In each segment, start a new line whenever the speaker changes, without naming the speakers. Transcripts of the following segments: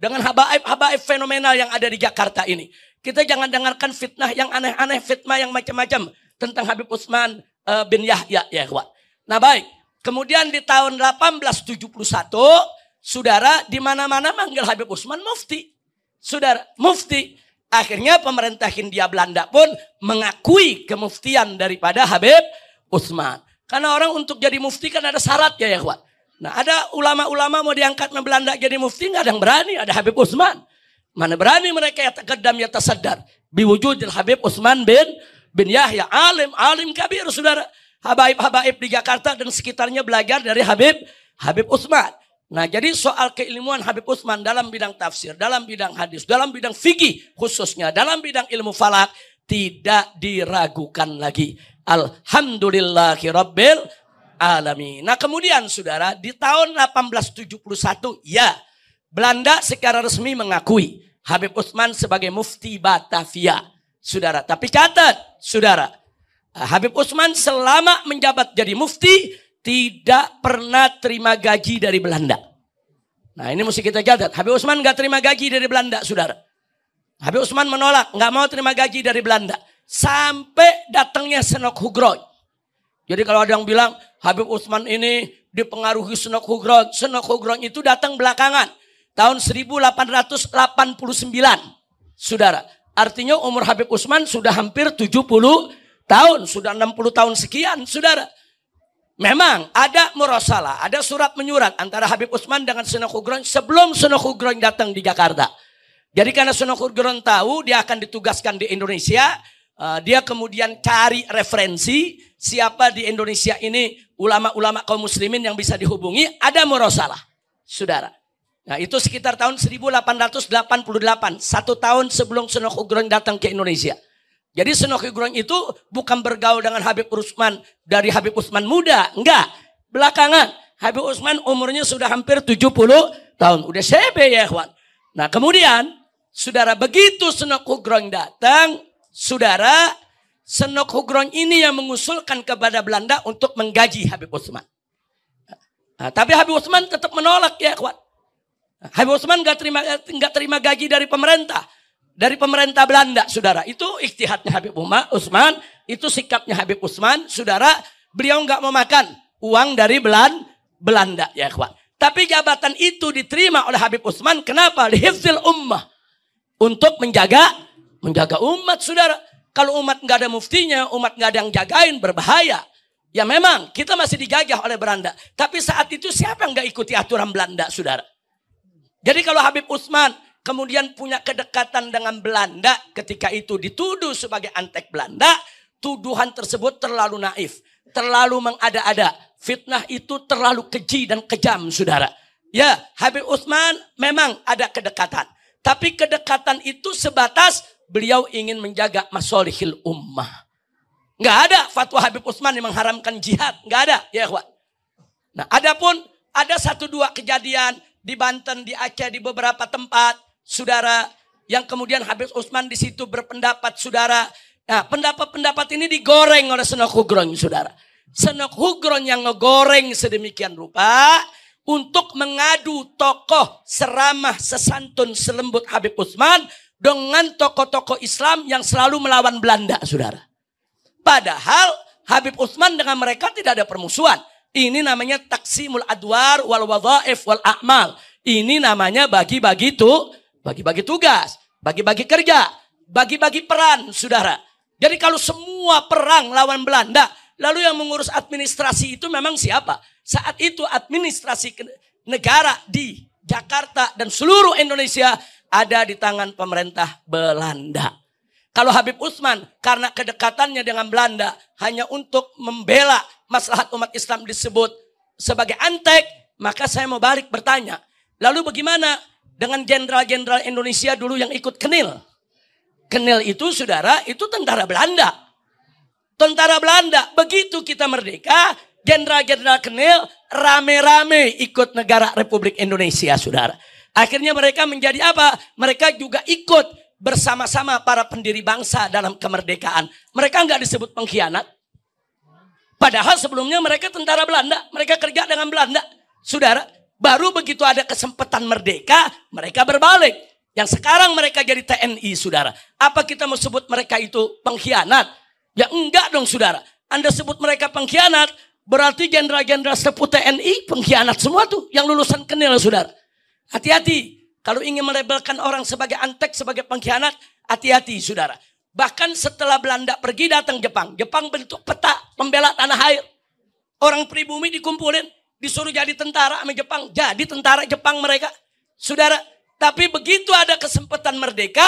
dengan habaib fenomenal yang ada di Jakarta ini. Kita jangan dengarkan fitnah yang aneh-aneh, fitnah yang macam-macam tentang Habib Utsman bin Yahya, ya ikhwan. Nah baik, kemudian di tahun 1871, saudara, di mana-mana manggil Habib Utsman mufti. Saudara, mufti. Akhirnya pemerintah Hindia Belanda pun mengakui kemuftian daripada Habib Utsman. Karena orang untuk jadi mufti kan ada syaratnya, ya ikhwan. Nah ada ulama-ulama mau diangkat ke Belanda jadi mufti, nggak ada yang berani. Ada Habib Utsman. Mana berani mereka yataqaddam yatasaddar biwujudil Habib Utsman bin Yahya, alim kabir, saudara. Habaib di Jakarta dan sekitarnya belajar dari Habib Utsman. Nah jadi soal keilmuan Habib Utsman dalam bidang tafsir, dalam bidang hadis, dalam bidang fikih khususnya, dalam bidang ilmu falak tidak diragukan lagi. Alhamdulillahi Rabbil Alamin. Nah kemudian saudara, di tahun 1871 ya Belanda secara resmi mengakui Habib Utsman sebagai mufti Batavia. Saudara, tapi catat saudara, Habib Utsman selama menjabat jadi mufti tidak pernah terima gaji dari Belanda. Nah ini mesti kita catat. Habib Utsman gak terima gaji dari Belanda, saudara. Habib Utsman menolak, gak mau terima gaji dari Belanda. Sampai datangnya Senok Hugron. Jadi kalau ada yang bilang Habib Utsman ini dipengaruhi Senok Hugron. Senok Hugron itu datang belakangan. Tahun 1889. Saudara. Artinya umur Habib Utsman sudah hampir 70 tahun. Sudah 60 tahun sekian, saudara. Memang ada murasalah, ada surat menyurat antara Habib Utsman dengan Senok Hugron sebelum Senok Hugron datang di Jakarta. Jadi karena Senok Hugron tahu dia akan ditugaskan di Indonesia, dia kemudian cari referensi siapa di Indonesia ini ulama-ulama kaum muslimin yang bisa dihubungi, ada murasalah, saudara. Nah itu sekitar tahun 1888, 1 tahun sebelum Senok Hugron datang ke Indonesia. Jadi Senok Hugron itu bukan bergaul dengan Habib Utsman dari Habib Utsman muda. Enggak. Belakangan. Habib Utsman umurnya sudah hampir 70 tahun. Udah sebe ya ikhwan. Nah kemudian. Saudara begitu Senok Hugron datang. Saudara. Senok Hugron ini yang mengusulkan kepada Belanda untuk menggaji Habib Utsman. Nah, tapi Habib Utsman tetap menolak ya ikhwan. Habib Utsman enggak terima gaji dari pemerintah. Dari pemerintah Belanda, saudara. Itu ijtihadnya Habib Utsman. Itu sikapnya Habib Utsman. Saudara, beliau nggak mau makan uang dari Belanda. Ya, ikhwan. Tapi jabatan itu diterima oleh Habib Utsman. Kenapa? Lihifzil ummah. Untuk menjaga umat, saudara. Kalau umat nggak ada muftinya, umat nggak ada yang jagain, berbahaya. Ya memang, kita masih dijajah oleh Belanda. Tapi saat itu siapa yang nggak ikuti aturan Belanda, saudara? Jadi kalau Habib Utsman kemudian punya kedekatan dengan Belanda, ketika itu dituduh sebagai antek Belanda, tuduhan tersebut terlalu naif, terlalu mengada-ada. Fitnah itu terlalu keji dan kejam, saudara. Ya, Habib Utsman memang ada kedekatan. Tapi kedekatan itu sebatas beliau ingin menjaga masolihil ummah. Nggak ada fatwa Habib Utsman yang mengharamkan jihad. Nggak ada, ya ikhwan. Nah, adapun ada 1-2 kejadian di Banten, di Aceh, di beberapa tempat, saudara, yang kemudian Habib Utsman di situ berpendapat, saudara. Nah, pendapat-pendapat ini digoreng oleh Senok Hugron, saudara. Senok Hugron yang ngegoreng sedemikian rupa untuk mengadu tokoh seramah, sesantun, selembut Habib Utsman dengan tokoh-tokoh Islam yang selalu melawan Belanda, saudara. Padahal Habib Utsman dengan mereka tidak ada permusuhan. Ini namanya taksimul adwar wal wadhaif wal a'mal. Ini namanya bagi-bagi tugas, bagi-bagi kerja, bagi-bagi peran, saudara. Jadi kalau semua perang lawan Belanda, lalu yang mengurus administrasi itu memang siapa? Saat itu administrasi negara di Jakarta dan seluruh Indonesia ada di tangan pemerintah Belanda. Kalau Habib Utsman karena kedekatannya dengan Belanda hanya untuk membela maslahat umat Islam disebut sebagai antek, maka saya mau balik bertanya. Lalu bagaimana dengan jenderal-jenderal Indonesia dulu yang ikut Kenil? Kenil itu, saudara, itu tentara Belanda. Tentara Belanda. Begitu kita merdeka, jenderal-jenderal Kenil rame-rame ikut negara Republik Indonesia, saudara. Akhirnya mereka menjadi apa? Mereka juga ikut bersama-sama para pendiri bangsa dalam kemerdekaan. Mereka nggak disebut pengkhianat. Padahal sebelumnya mereka tentara Belanda. Mereka kerja dengan Belanda. Saudara, Baru begitu ada kesempatan merdeka, mereka berbalik. Yang sekarang mereka jadi TNI, saudara. Apa kita mau sebut mereka itu pengkhianat? Ya enggak dong, saudara. Anda sebut mereka pengkhianat, berarti jenderal-jenderal sepuh TNI pengkhianat semua tuh, yang lulusan Kenil, saudara. Hati-hati. Kalau ingin melabelkan orang sebagai antek, sebagai pengkhianat, hati-hati, saudara. Bahkan setelah Belanda pergi datang Jepang. Jepang bentuk peta pembela tanah air. Orang pribumi dikumpulin, disuruh jadi tentara sama Jepang. Jadi tentara Jepang mereka. Saudara, tapi begitu ada kesempatan merdeka,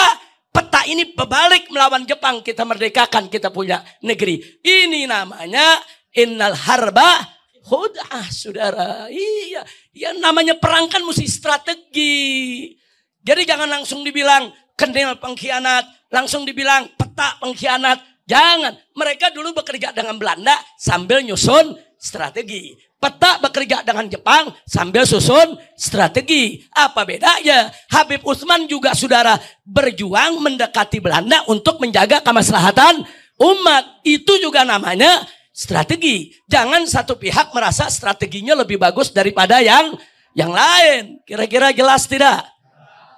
peta ini berbalik melawan Jepang. Kita merdekakan, kita punya negeri. Ini namanya innal harba khud'ah, saudara. Iya, ya namanya perang kan mesti strategi. Jadi jangan langsung dibilang Kenil pengkhianat, langsung dibilang peta pengkhianat. Jangan. Mereka dulu bekerja dengan Belanda sambil nyusun strategi. Peta bekerja dengan Jepang sambil susun strategi. Apa bedanya? Habib Utsman juga, saudara, berjuang mendekati Belanda untuk menjaga kemaslahatan umat. Itu juga namanya strategi. Jangan satu pihak merasa strateginya lebih bagus daripada yang lain. Kira-kira jelas tidak?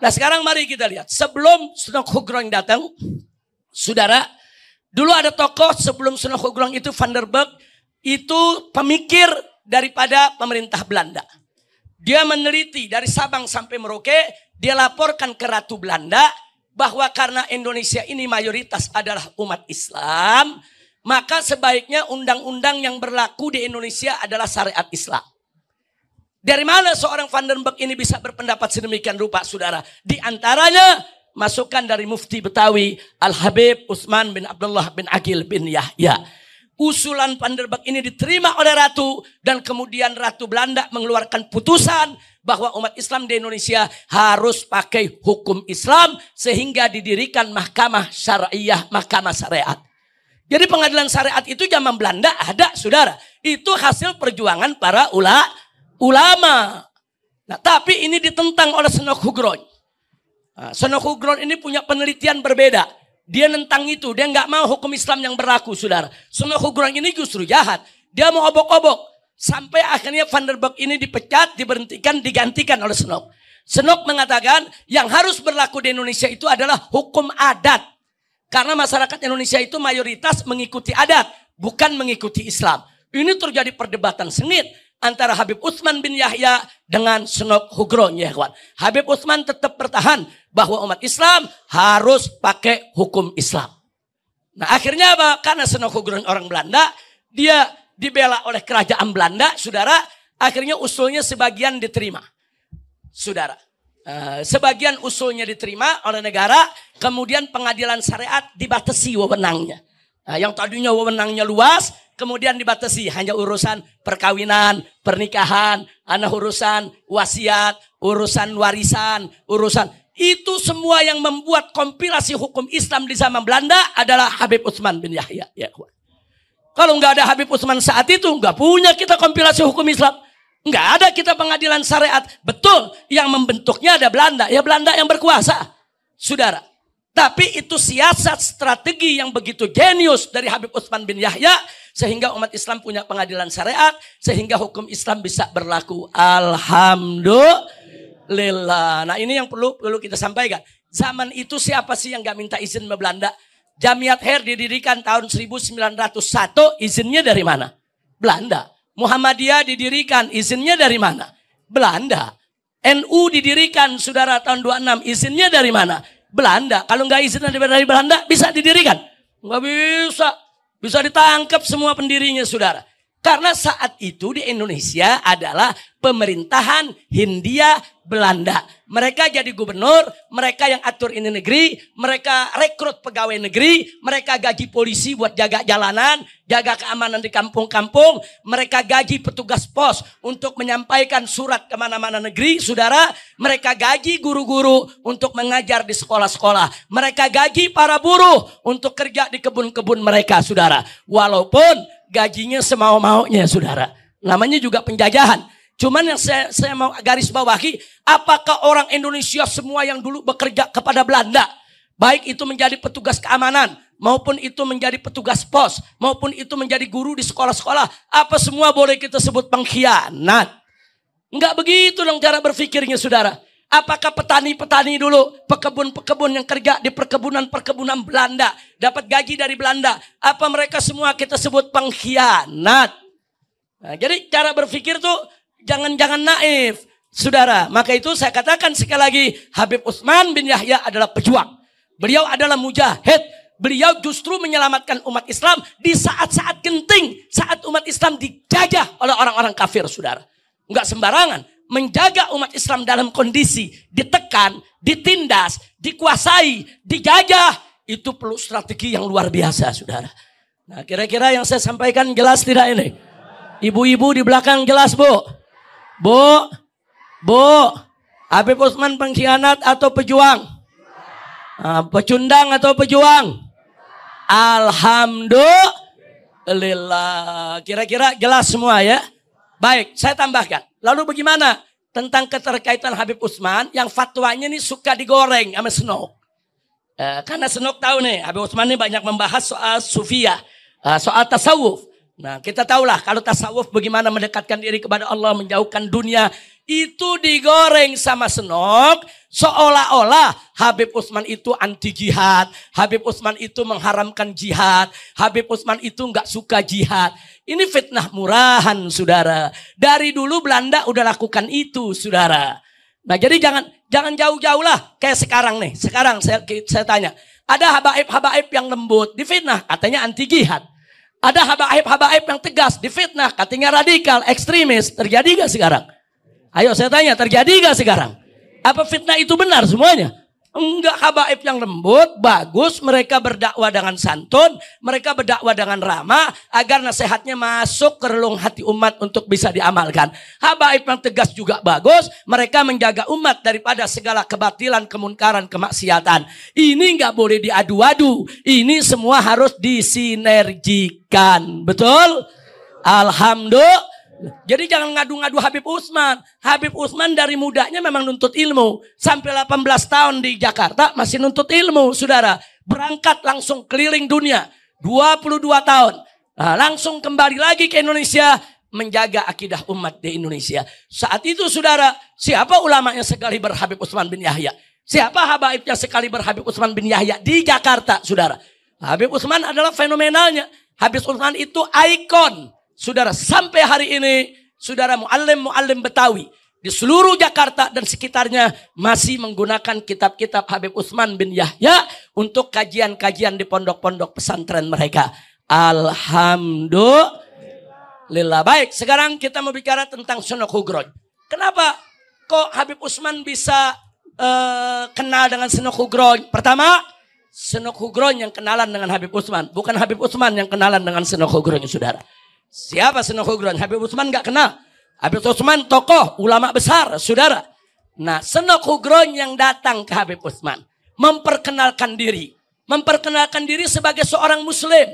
Nah sekarang mari kita lihat. Sebelum Sunok Hugron datang, saudara, dulu ada tokoh sebelum Sunok Hugron itu, Van der Burg, itu pemikir daripada pemerintah Belanda. Dia meneliti dari Sabang sampai Merauke, dia laporkan ke Ratu Belanda bahwa karena Indonesia ini mayoritas adalah umat Islam, maka sebaiknya undang-undang yang berlaku di Indonesia adalah syariat Islam. Dari mana seorang Van der Burg ini bisa berpendapat sedemikian rupa, saudara? Di antaranya masukan dari Mufti Betawi Al-Habib Utsman bin Abdullah bin Aqil bin Yahya. Usulan Van der Burg ini diterima oleh Ratu, dan kemudian Ratu Belanda mengeluarkan putusan bahwa umat Islam di Indonesia harus pakai hukum Islam, sehingga didirikan mahkamah syariah, mahkamah syariat. Jadi pengadilan syariat itu zaman Belanda ada, saudara. Itu hasil perjuangan para ulama. Nah, tapi ini ditentang oleh Sunok Hugron. Nah, Sunok Hugron ini punya penelitian berbeda. Dia nentang itu, dia nggak mau hukum Islam yang berlaku, saudara. Sunok Hugron ini justru jahat. Dia mau obok-obok. Sampai akhirnya Van der Burg ini dipecat, diberhentikan, digantikan oleh Sunok. Sunok mengatakan yang harus berlaku di Indonesia itu adalah hukum adat. Karena masyarakat Indonesia itu mayoritas mengikuti adat, bukan mengikuti Islam. Ini terjadi perdebatan sengit antara Habib Utsman bin Yahya dengan Sunok Hugron, ya kawan. Habib Utsman tetap bertahan bahwa umat Islam harus pakai hukum Islam. Nah akhirnya apa? Karena Sunok Hugron orang Belanda, dia dibela oleh kerajaan Belanda, saudara. Akhirnya usulnya sebagian diterima, saudara. Sebagian usulnya diterima oleh negara, kemudian pengadilan syariat dibatasi wewenangnya. Yang tadinya wewenangnya luas, kemudian dibatasi hanya urusan perkawinan, pernikahan, urusan wasiat, urusan warisan, urusan itu semua yang membuat kompilasi hukum Islam di zaman Belanda adalah Habib Utsman bin Yahya. Ya, kalau nggak ada Habib Utsman saat itu, nggak punya kita kompilasi hukum Islam. Nggak ada kita pengadilan syariat. Betul, yang membentuknya ada Belanda. Ya Belanda yang berkuasa, saudara. Tapi itu siasat strategi yang begitu jenius dari Habib Utsman bin Yahya, sehingga umat Islam punya pengadilan syariat, sehingga hukum Islam bisa berlaku. Alhamdulillah. Nah ini yang perlu kita sampaikan. Zaman itu siapa sih yang nggak minta izin sama Belanda? Jamiat Khair didirikan tahun 1901, izinnya dari mana? Belanda. Muhammadiyah didirikan, izinnya dari mana? Belanda. NU didirikan, saudara, tahun 26, izinnya dari mana? Belanda. Kalau nggak izin dari Belanda, bisa didirikan? Nggak bisa. Bisa ditangkap semua pendirinya, saudara. Karena saat itu di Indonesia adalah pemerintahan Hindia Belanda. Mereka jadi gubernur, mereka yang atur ini negeri, mereka rekrut pegawai negeri, mereka gaji polisi buat jaga jalanan, jaga keamanan di kampung-kampung, mereka gaji petugas pos untuk menyampaikan surat kemana-mana negeri, saudara. Mereka gaji guru-guru untuk mengajar di sekolah-sekolah. Mereka gaji para buruh untuk kerja di kebun-kebun mereka, saudara. Walaupun gajinya semau-maunya, saudara. Namanya juga penjajahan. Cuman yang saya mau garis bawahi, apakah orang Indonesia semua yang dulu bekerja kepada Belanda, baik itu menjadi petugas keamanan, maupun itu menjadi petugas pos, maupun itu menjadi guru di sekolah-sekolah, apa semua boleh kita sebut pengkhianat? Enggak begitu dong cara berpikirnya saudara. Apakah petani-petani dulu, pekebun-pekebun yang kerja di perkebunan-perkebunan Belanda, dapat gaji dari Belanda, apa mereka semua kita sebut pengkhianat? Nah, jadi cara berpikir tuh jangan naif, saudara. Maka itu saya katakan sekali lagi, Habib Utsman bin Yahya adalah pejuang. Beliau adalah mujahid. Beliau justru menyelamatkan umat Islam di saat-saat genting, saat umat Islam dijajah oleh orang-orang kafir, saudara. Enggak sembarangan. Menjaga umat Islam dalam kondisi ditekan, ditindas, dikuasai, dijajah. Itu perlu strategi yang luar biasa, saudara. Nah, kira-kira yang saya sampaikan jelas tidak ini? Ibu-ibu di belakang jelas, Bu? Bu, Habib Utsman pengkhianat atau pejuang? Pecundang atau pejuang? Alhamdulillah. Kira-kira jelas semua ya? Baik, saya tambahkan. Lalu bagaimana tentang keterkaitan Habib Utsman yang fatwanya ini suka digoreng sama Senok? Karena Senok tahu nih, Habib Utsman ini banyak membahas soal sufiyah, soal tasawuf. Nah, kita tahulah kalau tasawuf bagaimana mendekatkan diri kepada Allah, menjauhkan dunia. Itu digoreng sama Senok seolah-olah Habib Utsman itu anti jihad. Habib Utsman itu mengharamkan jihad. Habib Utsman itu nggak suka jihad. Ini fitnah murahan, saudara. Dari dulu Belanda udah lakukan itu, saudara. Nah, jadi jangan jauh-jauh lah kayak sekarang nih. Sekarang saya tanya, ada habaib-habaib yang lembut difitnah katanya anti jihad. Ada habaib-habaib yang tegas difitnah katanya radikal, ekstremis. Terjadi gak sekarang? Ayo saya tanya, terjadi gak sekarang? Apa fitnah itu benar semuanya? Enggak, habaib yang lembut, bagus. Mereka berdakwah dengan santun. Mereka berdakwah dengan ramah. Agar nasihatnya masuk ke relung hati umat untuk bisa diamalkan. Habaib yang tegas juga bagus. Mereka menjaga umat daripada segala kebatilan, kemunkaran, kemaksiatan. Ini enggak boleh diadu-adu. Ini semua harus disinergikan. Betul? Alhamdulillah. Jadi jangan ngadu-ngadu Habib Utsman. Habib Utsman dari mudanya memang nuntut ilmu. Sampai 18 tahun di Jakarta masih nuntut ilmu, saudara. Berangkat langsung keliling dunia. 22 tahun. Nah, langsung kembali lagi ke Indonesia. Menjaga akidah umat di Indonesia. Saat itu, saudara, siapa ulamanya sekali berhabib Utsman bin Yahya? Siapa habaibnya sekali berhabib Utsman bin Yahya di Jakarta, saudara? Habib Utsman adalah fenomenalnya. Habib Utsman itu ikon. Saudara, sampai hari ini, saudara muallim Betawi di seluruh Jakarta dan sekitarnya masih menggunakan kitab-kitab Habib Utsman bin Yahya untuk kajian-kajian di pondok-pondok pesantren mereka. Alhamdulillah. Baik, sekarang kita mau bicara tentang Sunok Hugroin. Kenapa kok Habib Utsman bisa kenal dengan Sunok Hugroin? Pertama, Sunok Hugroin yang kenalan dengan Habib Utsman, bukan Habib Utsman yang kenalan dengan Sunok Hugroin, saudara. Siapa Sunok Hugroin? Habib Utsman gak kenal. Habib Utsman tokoh, ulama besar, saudara. Nah, Sunok Hugroin yang datang ke Habib Utsman. Memperkenalkan diri. Memperkenalkan diri sebagai seorang muslim.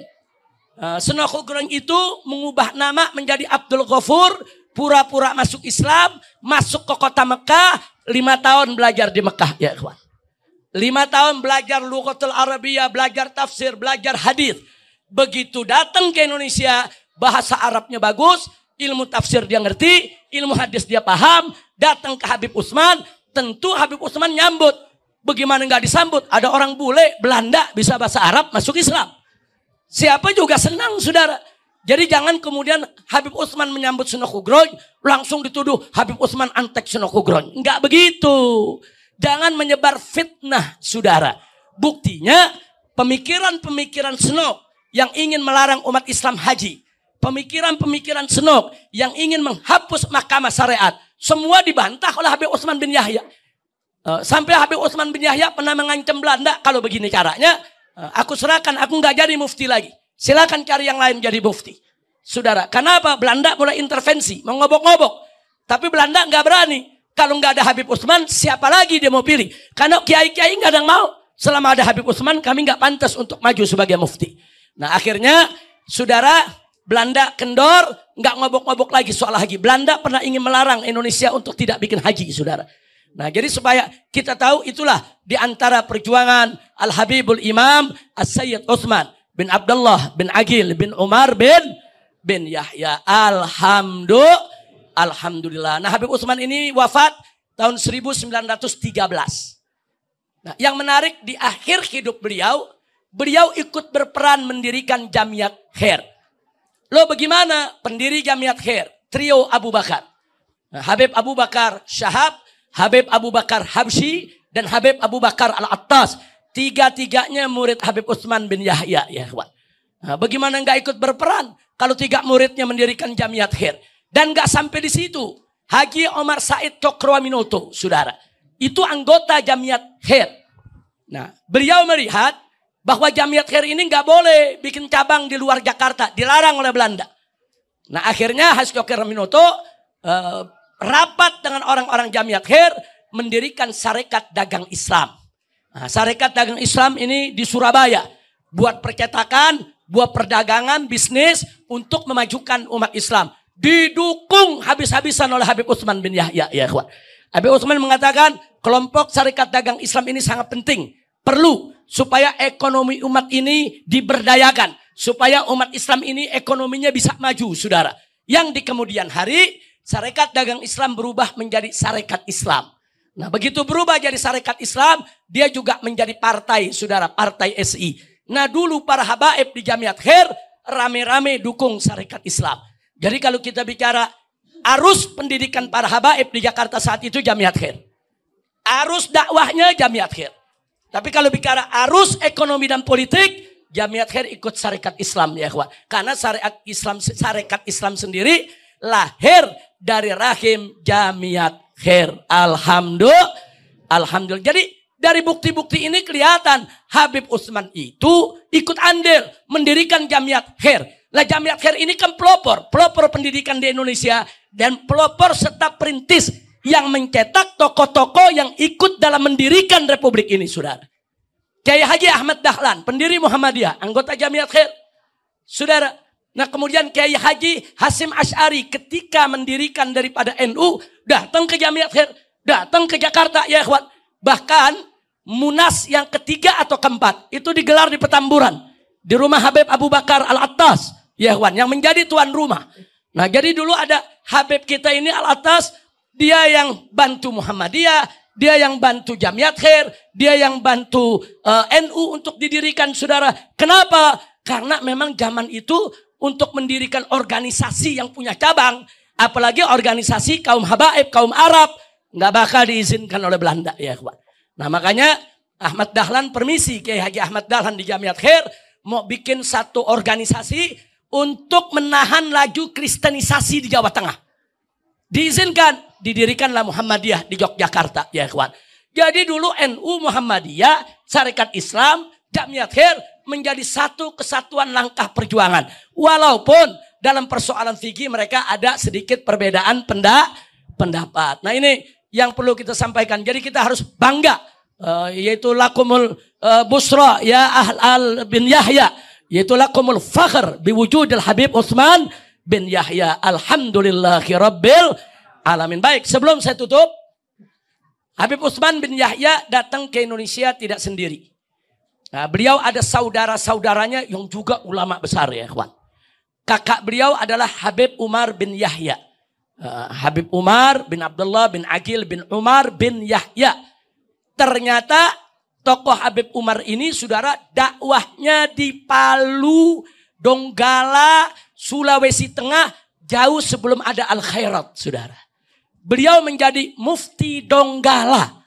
Sunok Hugroin itu mengubah nama menjadi Abdul Ghafur. Pura-pura masuk Islam. Masuk ke kota Mekah. 5 tahun belajar di Mekah, ya kawan. 5 tahun belajar Lughatul Arabiyah, belajar tafsir, belajar hadis. Begitu datang ke Indonesia, bahasa Arabnya bagus, ilmu tafsir dia ngerti, ilmu hadis dia paham, datang ke Habib Utsman, tentu Habib Utsman nyambut. Bagaimana nggak disambut? Ada orang bule Belanda bisa bahasa Arab masuk Islam. Siapa juga senang, saudara. Jadi jangan kemudian Habib Utsman menyambut Sunok Hugroin, langsung dituduh Habib Utsman antek Sunok Hugroin. Enggak begitu. Jangan menyebar fitnah, saudara. Buktinya pemikiran-pemikiran Sunok yang ingin melarang umat Islam haji. Pemikiran-pemikiran Sunok yang ingin menghapus mahkamah syariat. Semua dibantah oleh Habib Utsman bin Yahya. Sampai Habib Utsman bin Yahya pernah mengancam Belanda. Kalau begini caranya, aku serahkan, aku nggak jadi mufti lagi. Silakan cari yang lain jadi mufti. Saudara, kenapa? Belanda mulai intervensi, mau ngobok-ngobok. Tapi Belanda nggak berani. Kalau nggak ada Habib Utsman, siapa lagi dia mau pilih? Karena kiai-kiai nggak ada yang mau. Selama ada Habib Utsman, kami nggak pantas untuk maju sebagai mufti. Nah, akhirnya, saudara, Belanda kendor, nggak ngobok-ngobok lagi soal haji. Belanda pernah ingin melarang Indonesia untuk tidak bikin haji, saudara. Nah, jadi supaya kita tahu itulah di antara perjuangan Al-Habibul Imam As-Sayyid Utsman bin Abdullah bin Aqil bin Umar bin Yahya. Alhamdulillah. Alhamdulillah. Nah, Habib Utsman ini wafat tahun 1913. Nah, yang menarik di akhir hidup beliau ikut berperan mendirikan Jamiat Khair. Lo bagaimana pendiri Jamiat Khair? Trio Abu Bakar. Nah, Habib Abu Bakar Syahab, Habib Abu Bakar Habsyi, dan Habib Abu Bakar Al-Attas. Tiga-tiganya murid Habib Utsman bin Yahya. Ya, nah, bagaimana nggak ikut berperan kalau tiga muridnya mendirikan Jamiat Khair? Dan nggak sampai di situ. Haji Omar Said Cokroaminoto, saudara. Itu anggota Jamiat Khair. Nah, beliau melihat bahwa Jamiat Khair ini nggak boleh bikin cabang di luar Jakarta. Dilarang oleh Belanda. Nah, akhirnya Haji Cokroaminoto rapat dengan orang-orang Jamiat Khair mendirikan Sarekat Dagang Islam. Nah, Sarekat Dagang Islam ini di Surabaya. Buat percetakan, buat perdagangan, bisnis untuk memajukan umat Islam. Didukung habis-habisan oleh Habib Utsman bin Yahya. Ya, Habib Utsman mengatakan kelompok Sarekat Dagang Islam ini sangat penting. Perlu supaya ekonomi umat ini diberdayakan. Supaya umat Islam ini ekonominya bisa maju, saudara. Yang di kemudian hari, Sarekat Dagang Islam berubah menjadi Sarekat Islam. Nah, begitu berubah jadi Sarekat Islam, dia juga menjadi partai, saudara, partai SI. Nah, dulu para habaib di Jamiat Khair rame-rame dukung Sarekat Islam. Jadi kalau kita bicara arus pendidikan para habaib di Jakarta saat itu Jamiat Khair. Arus dakwahnya Jamiat Khair. Tapi kalau bicara arus ekonomi dan politik, Jamiat Khair ikut Sarekat Islam, ya kawan. Karena Sarekat Islam sendiri lahir dari rahim Jamiat Khair. Alhamdulillah. Jadi dari bukti-bukti ini kelihatan Habib Utsman itu ikut andil mendirikan Jamiat Khair. Lah, Jamiat Khair ini kan pelopor pendidikan di Indonesia dan pelopor serta perintis yang mencetak tokoh-tokoh yang ikut dalam mendirikan Republik ini, saudara. Kiai Haji Ahmad Dahlan, pendiri Muhammadiyah, anggota Jamiat Khair, saudara. Nah, kemudian Kiai Haji Hasim Asy'ari ketika mendirikan daripada NU datang ke Jamiat Khair, datang ke Jakarta, ya ikhwan. Bahkan Munas yang ketiga atau keempat itu digelar di Petamburan, di rumah Habib Abu Bakar Al-Attas, ya ikhwan, yang menjadi tuan rumah. Nah, jadi dulu ada Habib kita ini Al-Attas, dia yang bantu Muhammadiyah, dia yang bantu Jamiat Khair, dia yang bantu NU untuk didirikan, saudara. Kenapa? Karena memang zaman itu untuk mendirikan organisasi yang punya cabang, apalagi organisasi kaum habaib, kaum Arab, nggak bakal diizinkan oleh Belanda, ya kawan. Nah, makanya Ahmad Dahlan permisi, Kiai Haji Ahmad Dahlan di Jamiat Khair mau bikin satu organisasi untuk menahan laju kristenisasi di Jawa Tengah. Diizinkan, didirikanlah Muhammadiyah di Yogyakarta, ya kawan. Jadi dulu NU, Muhammadiyah, Sarekat Islam, Jamiat Khair menjadi satu kesatuan langkah perjuangan. Walaupun dalam persoalan fikih mereka ada sedikit perbedaan pendapat. Nah, ini yang perlu kita sampaikan. Jadi kita harus bangga, yaitu lakumul busra ya ahl bin Yahya, yaitu lakumul fakhr biwujudil Habib Utsman bin Yahya. Alhamdulillahi rabbil alamin. Baik, sebelum saya tutup, Habib Utsman bin Yahya datang ke Indonesia tidak sendiri. Nah, beliau ada saudara-saudaranya yang juga ulama besar, ya kawan. Kakak beliau adalah Habib Umar bin Yahya. Habib Umar bin Abdullah bin Aqil bin Umar bin Yahya. Ternyata tokoh Habib Umar ini, saudara, dakwahnya di Palu, Donggala, Sulawesi Tengah jauh sebelum ada Al-Khairat, saudara. Beliau menjadi mufti Donggala.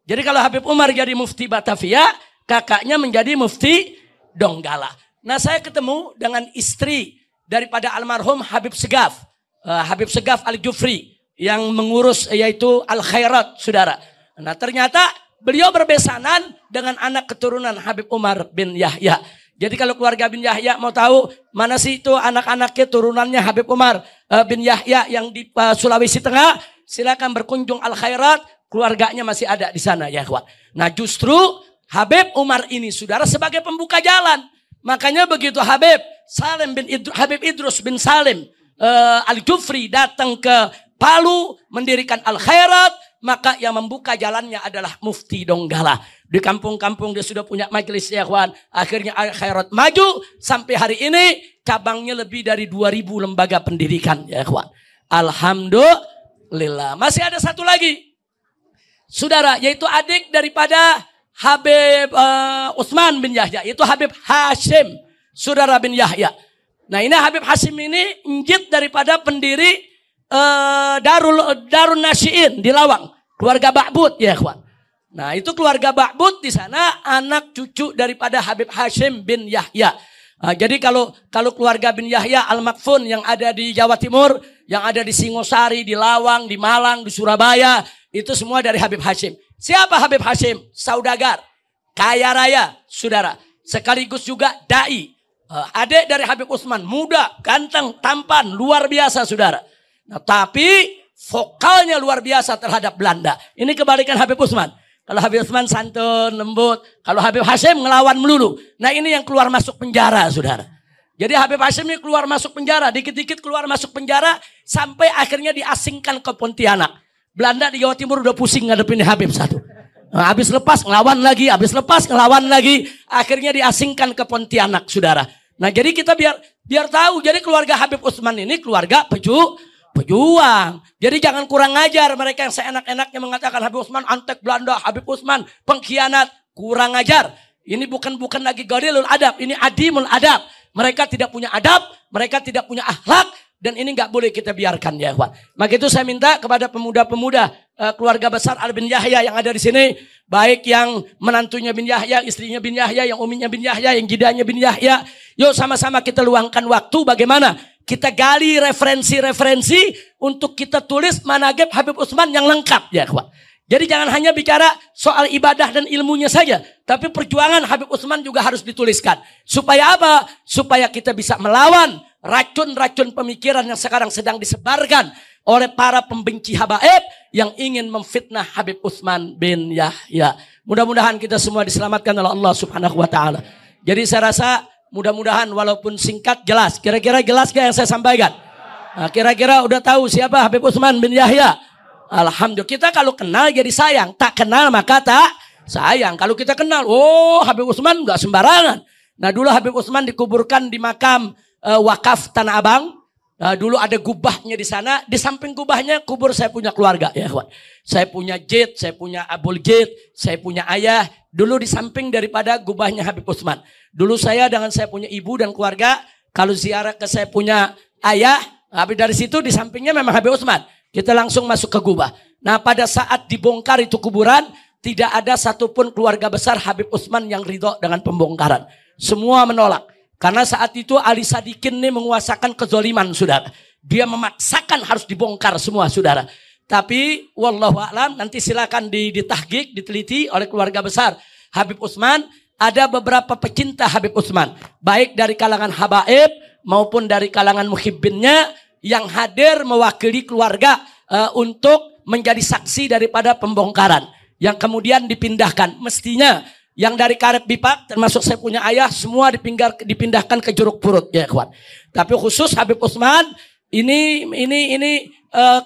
Jadi kalau Habib Umar jadi mufti Batavia, kakaknya menjadi mufti Donggala. Nah, saya ketemu dengan istri daripada almarhum Habib Segaf. Habib Segaf Al-Jufri yang mengurus yaitu Al-Khairat, saudara. Nah, ternyata beliau berbesanan dengan anak keturunan Habib Umar bin Yahya. Jadi kalau keluarga bin Yahya mau tahu mana sih itu anak-anaknya turunannya Habib Umar bin Yahya yang di Sulawesi Tengah, silakan berkunjung Al-Khairat, keluarganya masih ada di sana, ya kawan. Nah, justru Habib Umar ini, saudara, sebagai pembuka jalan. Makanya begitu Habib Idrus bin Salim Al-Jufri datang ke Palu mendirikan Al-Khairat, maka yang membuka jalannya adalah Mufti Donggala. Di kampung-kampung dia sudah punya majelis, ya kawan. Akhirnya Al-Khairat maju sampai hari ini cabangnya lebih dari 2000 lembaga pendidikan, ya kawan. Alhamdulillah. Masih ada satu lagi, saudara, yaitu adik daripada Habib Utsman bin Yahya, yaitu Habib Hashim, saudara bin Yahya. Nah ini Habib Hashim ini injit daripada pendiri Darun Nasyiin di Lawang, keluarga Ba'bud ya ikhwan. Nah itu keluarga Ba'bud di sana anak cucu daripada Habib Hashim bin Yahya. Jadi kalau keluarga bin Yahya Al-Makfun yang ada di Jawa Timur, yang ada di Singosari, di Lawang, di Malang, di Surabaya, itu semua dari Habib Hashim. Siapa Habib Hashim? Saudagar, kaya raya, saudara. Sekaligus juga dai. Adik dari Habib Utsman, muda, ganteng, tampan, luar biasa, saudara. Nah, tapi vokalnya luar biasa terhadap Belanda. Ini kebalikan Habib Utsman. Kalau Habib Utsman santun, lembut. Kalau Habib Hashim ngelawan melulu. Nah ini yang keluar masuk penjara, saudara. Jadi Habib Hashim ini keluar masuk penjara. Dikit-dikit keluar masuk penjara. Sampai akhirnya diasingkan ke Pontianak. Belanda di Jawa Timur udah pusing ngadepin Habib satu. Nah, habis lepas ngelawan lagi. Habis lepas ngelawan lagi. Akhirnya diasingkan ke Pontianak, saudara. Nah jadi kita biar tahu. Jadi keluarga Habib Utsman ini keluarga pejuang. Jadi jangan kurang ajar mereka yang seenak-enaknya mengatakan Habib Utsman antek Belanda, Habib Utsman pengkhianat. Kurang ajar. Ini bukan lagi Qalilul Adab, ini Adimul Adab. Mereka tidak punya adab, mereka tidak punya akhlak, dan ini nggak boleh kita biarkan ya ikhwan. Maka itu saya minta kepada pemuda-pemuda keluarga besar Al bin Yahya yang ada di sini, baik yang menantunya bin Yahya, istrinya bin Yahya, yang uminya bin Yahya, yang jidanya bin Yahya, yuk sama-sama kita luangkan waktu bagaimana kita gali referensi-referensi untuk kita tulis manaqib Habib Utsman yang lengkap ya ikhwan. Jadi jangan hanya bicara soal ibadah dan ilmunya saja, tapi perjuangan Habib Utsman juga harus dituliskan. Supaya apa? Supaya kita bisa melawan racun-racun pemikiran yang sekarang sedang disebarkan oleh para pembenci habaib yang ingin memfitnah Habib Utsman bin Yahya. Mudah-mudahan kita semua diselamatkan oleh Allah Subhanahu wa taala. Jadi saya rasa mudah-mudahan walaupun singkat jelas. Kira-kira jelas gak yang saya sampaikan? Nah, kira-kira udah tahu siapa Habib Utsman bin Yahya? Alhamdulillah. Kita kalau kenal jadi sayang, tak kenal maka tak sayang. Kalau kita kenal, oh Habib Utsman nggak sembarangan. Nah dulu Habib Utsman dikuburkan di makam wakaf Tanah Abang. Dulu ada gubahnya di sana. Di samping gubahnya kubur saya punya keluarga ya kawan. Saya punya Jid, saya punya Abul Jid, saya punya ayah. Dulu di samping daripada gubahnya Habib Utsman. Dulu saya dengan saya punya ibu dan keluarga, kalau ziarah ke saya punya ayah, habis dari situ di sampingnya memang Habib Utsman. Kita langsung masuk ke gubah. Nah pada saat dibongkar itu kuburan, tidak ada satupun keluarga besar Habib Utsman yang ridho dengan pembongkaran. Semua menolak. Karena saat itu Ali Sadikin ini menguasakan kezoliman, saudara. Dia memaksakan harus dibongkar semua, saudara. Tapi wallahu a'lam, nanti silakan ditahqiq, diteliti oleh keluarga besar Habib Utsman. Ada beberapa pecinta Habib Utsman, baik dari kalangan habaib maupun dari kalangan muhibbinnya, yang hadir mewakili keluarga untuk menjadi saksi daripada pembongkaran yang kemudian dipindahkan. Mestinya yang dari Karep Bipak termasuk saya punya ayah semua dipindahkan ke Juruk Purut ya kawan. Tapi khusus Habib Utsman ini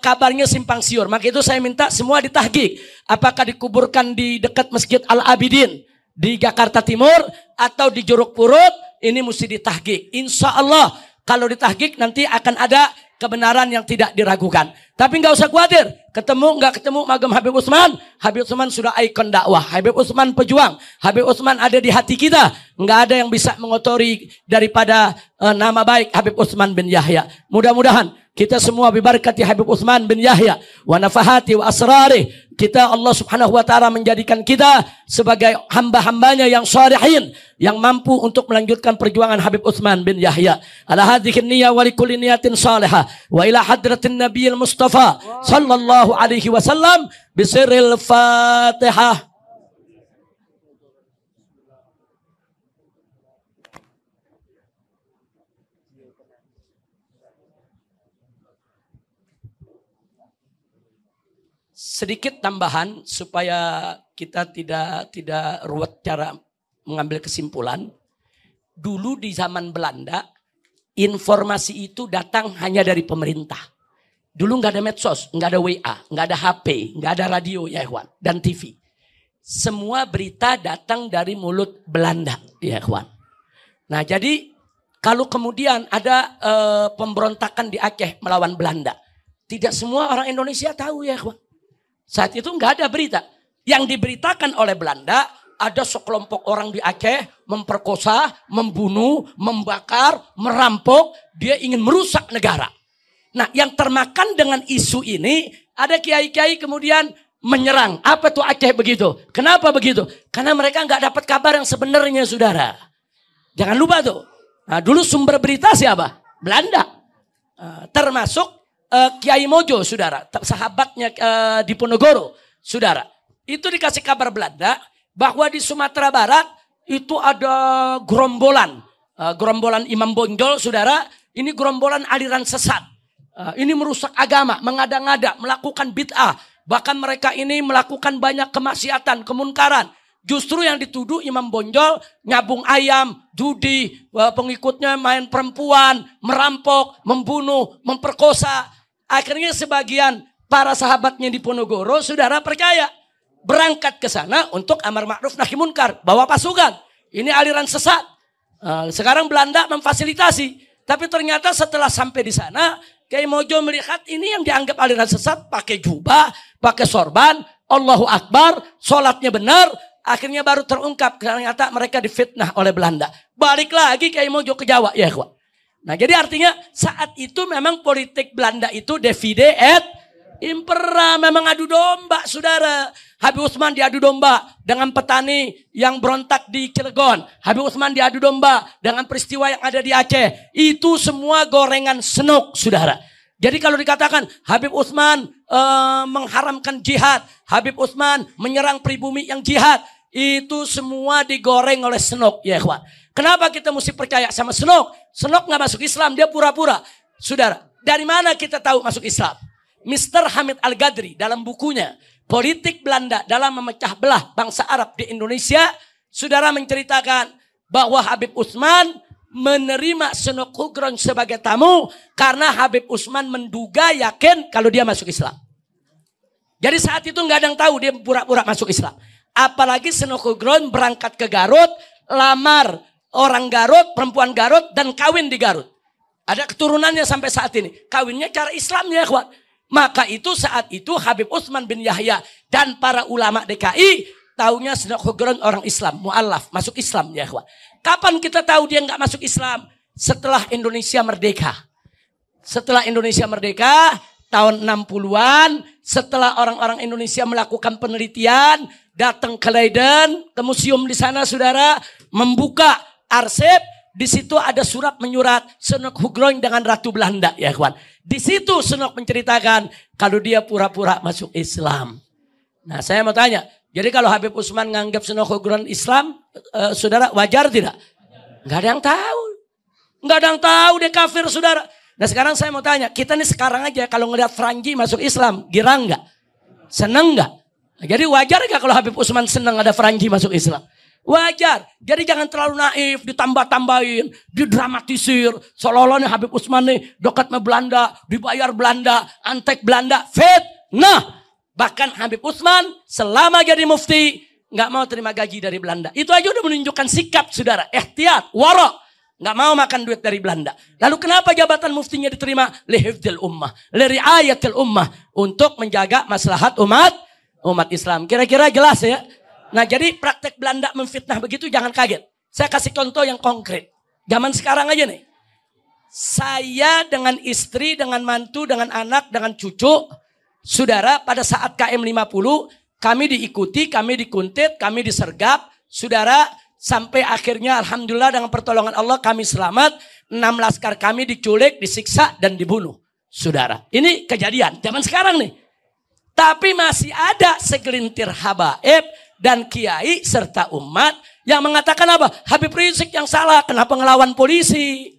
kabarnya simpang siur. Maka itu saya minta semua ditahqiq. Apakah dikuburkan di dekat Masjid Al-Abidin di Jakarta Timur atau di Juruk Purut, ini mesti ditahqiq. Insya Allah kalau ditahqiq nanti akan ada kebenaran yang tidak diragukan. Tapi nggak usah khawatir, nggak ketemu magam Habib Utsman. Habib Utsman sudah ikon dakwah. Habib Utsman pejuang. Habib Utsman ada di hati kita. Nggak ada yang bisa mengotori daripada nama baik Habib Utsman bin Yahya. Mudah-mudahan kita semua bibarakati Habib Utsman bin Yahya wa nafahati wa asrari, kita Allah Subhanahu wa taala menjadikan kita sebagai hamba-hambanya yang shalihin, yang mampu untuk melanjutkan perjuangan Habib Utsman bin Yahya. Ala hadhihi niyyah wa likulli niyatin salihah wa ila hadratin nabiyil mustafa sallallahu alaihi wasallam bisirril Fatihah. Sedikit tambahan supaya kita tidak ruwet cara mengambil kesimpulan. Dulu di zaman Belanda, informasi itu datang hanya dari pemerintah. Dulu nggak ada medsos, nggak ada WA, nggak ada HP, nggak ada radio ya ikhwan, dan TV. Semua berita datang dari mulut Belanda ya ikhwan. Nah jadi kalau kemudian ada pemberontakan di Aceh melawan Belanda, Tidak semua orang Indonesia tahu ya kawan. Saat itu nggak ada berita. Yang diberitakan oleh Belanda, ada sekelompok orang di Aceh memperkosa, membunuh, membakar, merampok. Dia ingin merusak negara. Nah, yang termakan dengan isu ini, ada kiai-kiai kemudian menyerang. Apa tuh Aceh begitu? Kenapa begitu? Karena mereka nggak dapat kabar yang sebenarnya, saudara. Jangan lupa tuh. Nah, dulu sumber berita siapa? Belanda. Termasuk Kiai Mojo, saudara. Sahabatnya di Ponorogo, saudara. Itu dikasih kabar Belanda bahwa di Sumatera Barat itu ada gerombolan. Gerombolan Imam Bonjol, saudara. Ini gerombolan aliran sesat. Ini merusak agama, mengada-ngada, melakukan bid'ah. Bahkan mereka ini melakukan banyak kemaksiatan, kemunkaran. Justru yang dituduh Imam Bonjol nyabung ayam, judi, pengikutnya main perempuan, merampok, membunuh, memperkosa. Akhirnya sebagian para sahabatnya di Ponorogo, saudara percaya. Berangkat ke sana untuk amar ma'ruf nahi munkar. Bawa pasukan. Ini aliran sesat. Sekarang Belanda memfasilitasi. Tapi ternyata setelah sampai di sana, Kiai Mojo melihat ini yang dianggap aliran sesat, pakai jubah, pakai sorban, Allahu Akbar, sholatnya benar, akhirnya baru terungkap ternyata mereka difitnah oleh Belanda. Balik lagi Kiai Mojo ke Jawa, ya kawan. Nah, jadi artinya saat itu memang politik Belanda itu divide et impera, memang adu domba, saudara. Habib Utsman diadu domba dengan petani yang berontak di Cilegon. Habib Utsman diadu domba dengan peristiwa yang ada di Aceh. Itu semua gorengan senuk, saudara. Jadi kalau dikatakan Habib Utsman mengharamkan jihad, Habib Utsman menyerang pribumi yang jihad, itu semua digoreng oleh senuk, ya kawan. Kenapa kita mesti percaya sama senuk? Senuk nggak masuk Islam, dia pura-pura. Saudara, dari mana kita tahu masuk Islam? Mr. Hamid Al-Ghadri dalam bukunya Politik Belanda dalam memecah belah bangsa Arab di Indonesia, saudara menceritakan bahwa Habib Utsman menerima Senok Hugron sebagai tamu karena Habib Utsman menduga yakin kalau dia masuk Islam. Jadi saat itu nggak ada yang tahu dia pura-pura masuk Islam. Apalagi Senok Hugron berangkat ke Garut, lamar orang Garut, perempuan Garut, dan kawin di Garut. Ada keturunannya sampai saat ini. Kawinnya cara Islam, ya kawan. Maka itu saat itu Habib Utsman bin Yahya dan para ulama DKI taunya Senok Hugron orang Islam, mu'alaf, masuk Islam, ya kawan. Kapan kita tahu dia nggak masuk Islam? Setelah Indonesia merdeka. Setelah Indonesia merdeka, tahun 60-an, setelah orang-orang Indonesia melakukan penelitian, datang ke Leiden, ke museum di sana, saudara, membuka arsip, di situ ada surat menyurat Senok Hugron dengan Ratu Belanda, ya kawan. Di situ Senok menceritakan kalau dia pura-pura masuk Islam. Nah, saya mau tanya, jadi kalau Habib Utsman nganggap Senok Hugron Islam, saudara, wajar tidak? Nggak ada yang tahu. Nggak ada yang tahu dia kafir, saudara. Nah, sekarang saya mau tanya, kita nih sekarang aja kalau ngeliat Franji masuk Islam, girang nggak? Seneng nggak? Nah, jadi wajar nggak kalau Habib Utsman senang ada Franji masuk Islam? Wajar. Jadi jangan terlalu naif, ditambah-tambahin, didramatisir. Seolah-olahnya Habib Utsman nih dekat sama Belanda, dibayar Belanda, antek Belanda, fitnah. Bahkan Habib Utsman selama jadi mufti nggak mau terima gaji dari Belanda. Itu aja udah menunjukkan sikap, saudara. Ihtiyat, warok. Nggak mau makan duit dari Belanda. Lalu kenapa jabatan muftinya diterima? Lihifdil ummah, liriayatil ummah, untuk menjaga maslahat umat Islam. Kira-kira jelas ya? Nah, jadi praktek Belanda memfitnah begitu jangan kaget. Saya kasih contoh yang konkret. Zaman sekarang aja nih. Saya dengan istri, dengan mantu, dengan anak, dengan cucu. Saudara, pada saat KM 50, kami diikuti, kami dikuntit, kami disergap. Saudara, sampai akhirnya alhamdulillah dengan pertolongan Allah kami selamat. 6 laskar kami diculik, disiksa, dan dibunuh. Saudara, ini kejadian zaman sekarang nih. Tapi masih ada segelintir habaib dan kiai serta umat yang mengatakan apa? Habib Rizik yang salah, kenapa ngelawan polisi?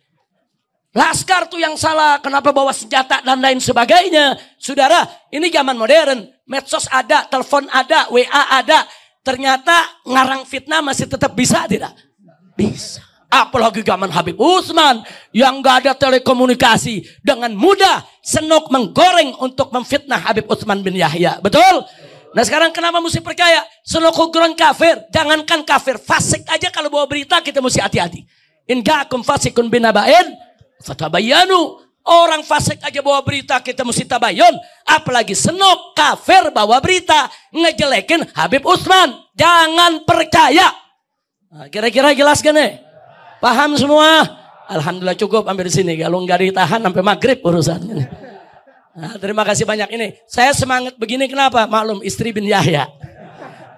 Laskar tuh yang salah, kenapa bawa senjata dan lain sebagainya? Saudara, ini zaman modern, medsos ada, telepon ada, WA ada. Ternyata ngarang fitnah masih tetap bisa tidak? Bisa. Apalagi zaman Habib Utsman yang gak ada telekomunikasi. Dengan mudah Senok menggoreng untuk memfitnah Habib Utsman bin Yahya. Betul? Nah, sekarang kenapa mesti percaya? Senok Hugron kafir. Jangankan kafir, fasik aja kalau bawa berita kita mesti hati-hati. In ja'akum fasikun binaba'in fatabayyanu. Orang fasik aja bawa berita kita mesti tabayun. Apalagi senok kafir bawa berita ngejelekin Habib Utsman. Jangan percaya. Nah, kira-kira jelas kan nih? Paham semua? Alhamdulillah cukup sampai di sini. Kalau nggak ditahan sampai maghrib urusannya. Nah, terima kasih banyak ini. Saya semangat begini kenapa? Maklum istri bin Yahya.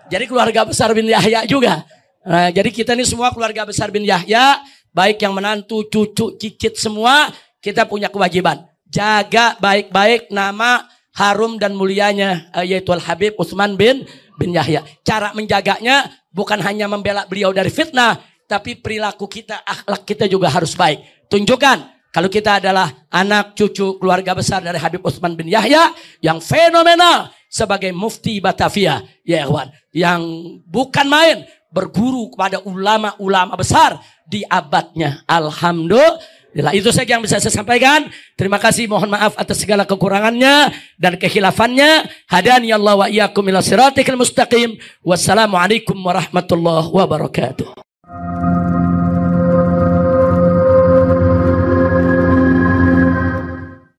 Jadi keluarga besar bin Yahya juga. Nah, jadi kita ini semua keluarga besar bin Yahya. Baik yang menantu, cucu, cicit semua. Kita punya kewajiban. Jaga baik-baik nama harum dan mulianya. Yaitu Al-Habib Utsman bin Yahya. Cara menjaganya bukan hanya membela beliau dari fitnah. Tapi perilaku kita, akhlak kita juga harus baik. Tunjukkan. Kalau kita adalah anak, cucu, keluarga besar dari Habib Utsman bin Yahya. Yang fenomenal. Sebagai mufti Batavia. Ya ikhwan. Yang bukan main. Berguru kepada ulama-ulama besar. Di abadnya. Alhamdulillah. Itu saja yang bisa saya sampaikan. Terima kasih, mohon maaf atas segala kekurangannya dan kehilafannya. Hadani Allah wa iyyakum ila siratikal mustaqim. Wassalamualaikum warahmatullahi wabarakatuh.